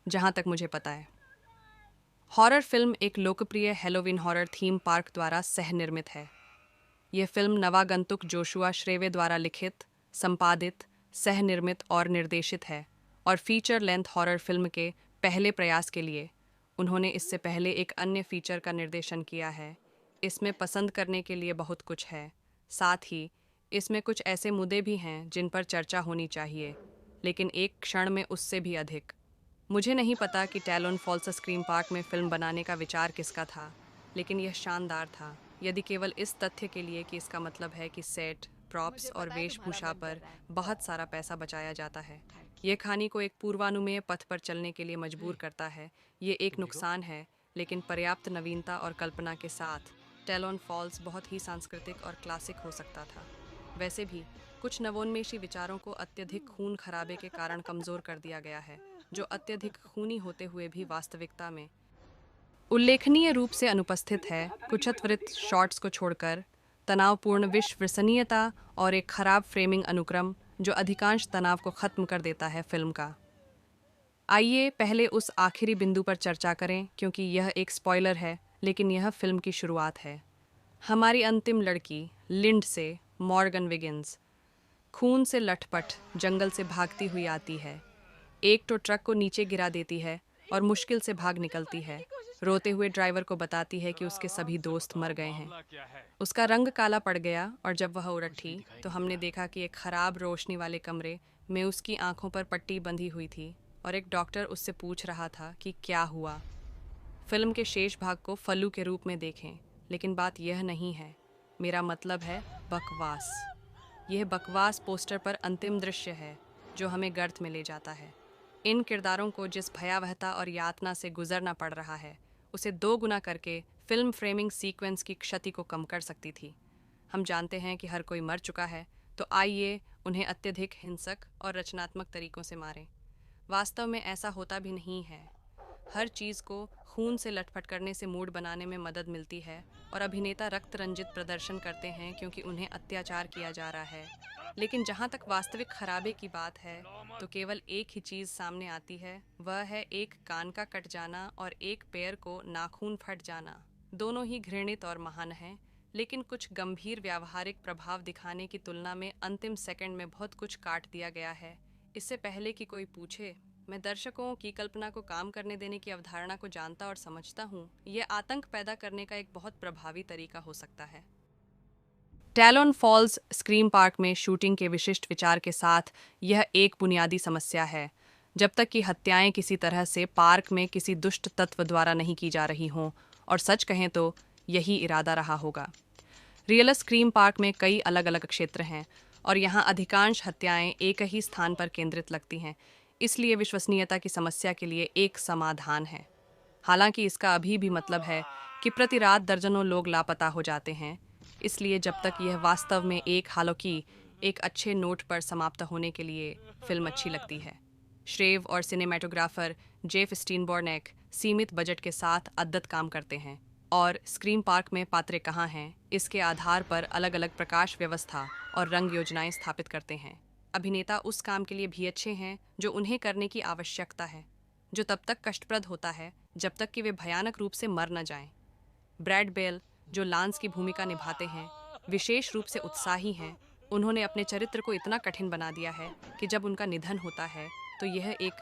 जहाँ तक मुझे पता है। हॉरर फिल्म एक लोकप्रिय हैलोवीन हॉरर थीम पार्क द्वारा सह-निर्मित है। यह फिल्म नवागंतुक जोशुआ श्रेवे द्वारा लिखित, संपादित, सह-निर्मित और निर्देशित है और फीचर लेंथ हॉरर फिल्म के पहले प्रयास के लिए उन्होंने इससे पहले एक अन्य फीचर का निर्देशन किया है। इसमें पसंद करने के लिए बहुत कुछ है। साथ ही इसमें कुछ ऐसे मुद्दे भी हैं जिन पर चर्चा होनी चाहिए, लेकिन एक क्षण में उससे भी अधिक। मुझे नहीं पता कि टैलोन फॉल्स स्क्रीम पार्क में फिल्म बनाने का विचार किसका था, लेकिन यह शानदार था, यदि केवल इस तथ्य के लिए कि इसका मतलब है कि सेट, प्रॉप्स और वेशभूषा पर बहुत सारा पैसा बचाया जाता है। यह कहानी को एक पूर्वानुमेय पथ पर चलने के लिए मजबूर करता है। ये एक नुकसान है, लेकिन पर्याप्त नवीनता और कल्पना के साथ टैलोन फॉल्स बहुत ही सांस्कृतिक और क्लासिक हो सकता था। वैसे भी कुछ नवोन्मेषी विचारों को अत्यधिक खून खराबे के कारण कमजोर कर दिया गया है, जो अत्यधिक खूनी होते हुए भी वास्तविकता में उल्लेखनीय रूप से अनुपस्थित है। कुछ त्वरित शॉट्स को छोड़कर तनावपूर्ण विश्वसनीयता और एक खराब फ्रेमिंग अनुक्रम जो अधिकांश तनाव को खत्म कर देता है फिल्म का। आइए पहले उस आखिरी बिंदु पर चर्चा करें, क्योंकि यह एक स्पॉइलर है, लेकिन यह फिल्म की शुरुआत है। हमारी अंतिम लड़की लिंड से मॉर्गन विगिंस खून से लटपट जंगल से भागती हुई आती है। एक तो ट्रक को नीचे गिरा देती है और मुश्किल से भाग निकलती है। रोते हुए ड्राइवर को बताती है कि उसके सभी दोस्त मर गए हैं। उसका रंग काला पड़ गया और जब वह उठी तो हमने देखा कि एक खराब रोशनी वाले कमरे में उसकी आंखों पर पट्टी बंधी हुई थी और एक डॉक्टर उससे पूछ रहा था कि क्या हुआ। फिल्म के शेष भाग को फल्लू के रूप में देखें, लेकिन बात यह नहीं है। मेरा मतलब है बकवास। यह बकवास पोस्टर पर अंतिम दृश्य है जो हमें गर्त में ले जाता है। इन किरदारों को जिस भयावहता और यातना से गुजरना पड़ रहा है, उसे 2 गुना करके फिल्म फ्रेमिंग सीक्वेंस की क्षति को कम कर सकती थी। हम जानते हैं कि हर कोई मर चुका है, तो आइए उन्हें अत्यधिक हिंसक और रचनात्मक तरीकों से मारें। वास्तव में ऐसा होता भी नहीं है। हर चीज़ को खून से लटपट करने से मूड बनाने में मदद मिलती है और अभिनेता रक्त रंजित प्रदर्शन करते हैं क्योंकि उन्हें अत्याचार किया जा रहा है। लेकिन जहाँ तक वास्तविक खराबे की बात है, तो केवल एक ही चीज़ सामने आती है, वह है एक कान का कट जाना और एक पैर को नाखून फट जाना। दोनों ही घृणित और महान हैं, लेकिन कुछ गंभीर व्यावहारिक प्रभाव दिखाने की तुलना में अंतिम सेकंड में बहुत कुछ काट दिया गया है। इससे पहले कि कोई पूछे, मैं दर्शकों की कल्पना को काम करने देने की अवधारणा को जानता और समझता हूँ। यह आतंक पैदा करने का एक बहुत प्रभावी तरीका हो सकता है। टैलोन फॉल्स स्क्रीम पार्क में शूटिंग के विशिष्ट विचार के साथ यह एक बुनियादी समस्या है। जब तक कि हत्याएं किसी तरह से पार्क में किसी दुष्ट तत्व द्वारा नहीं की जा रही हों, और सच कहें तो यही इरादा रहा होगा। रियल स्क्रीम पार्क में कई अलग अलग क्षेत्र हैं और यहाँ अधिकांश हत्याएं एक ही स्थान पर केंद्रित लगती हैं, इसलिए विश्वसनीयता की समस्या के लिए एक समाधान है। हालांकि इसका अभी भी मतलब है कि प्रति रात दर्जनों लोग लापता हो जाते हैं, इसलिए जब तक यह वास्तव में हालांकि एक अच्छे नोट पर समाप्त होने के लिए फिल्म अच्छी लगती है। श्रेव और सिनेमेटोग्राफर जेफ स्टीनबॉर्नेक सीमित बजट के साथ अद्भुत काम करते हैं और स्क्रीम पार्क में पात्रे कहाँ हैं इसके आधार पर अलग अलग प्रकाश व्यवस्था और रंग योजनाएं स्थापित करते हैं। अभिनेता उस काम के लिए भी अच्छे हैं जो उन्हें करने की आवश्यकता है, जो तब तक कष्टप्रद होता है जब तक कि वे भयानक रूप से मर न जाएं। ब्रैड बेल, जो लांस की भूमिका निभाते हैं, विशेष रूप से उत्साही हैं। उन्होंने अपने चरित्र को इतना कठिन बना दिया है कि जब उनका निधन होता है तो यह एक